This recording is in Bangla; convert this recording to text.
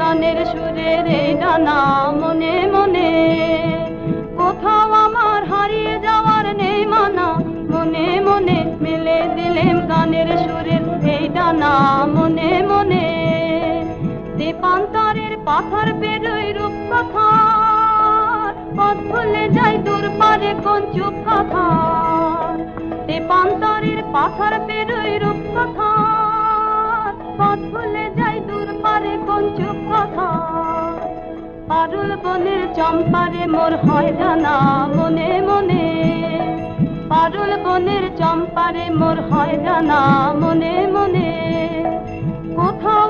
গানের সুরের এই ডানা মনে মনে, কোথাও আমার হারিয়ে যাওয়ার নেই মানা, মনে মনে মেলে দিলেম গানের সুরের এই ডানা মনে মনে। দেবান্তরের পাথর পেরোই রূপকথার, পথ ভুলে যাই দূর পারে কোন চুপ কথার। দেবান্তরের পাথর পেরোই রূপকথার, পথ ভুলে যাই দূর পারে কোন চুপ কথার। পারুল বনের চম্পারে মোর হয় জানা মনে মনে, পারুল বনের চম্পারে মোর হয় জানা মনে মনে। কোথাও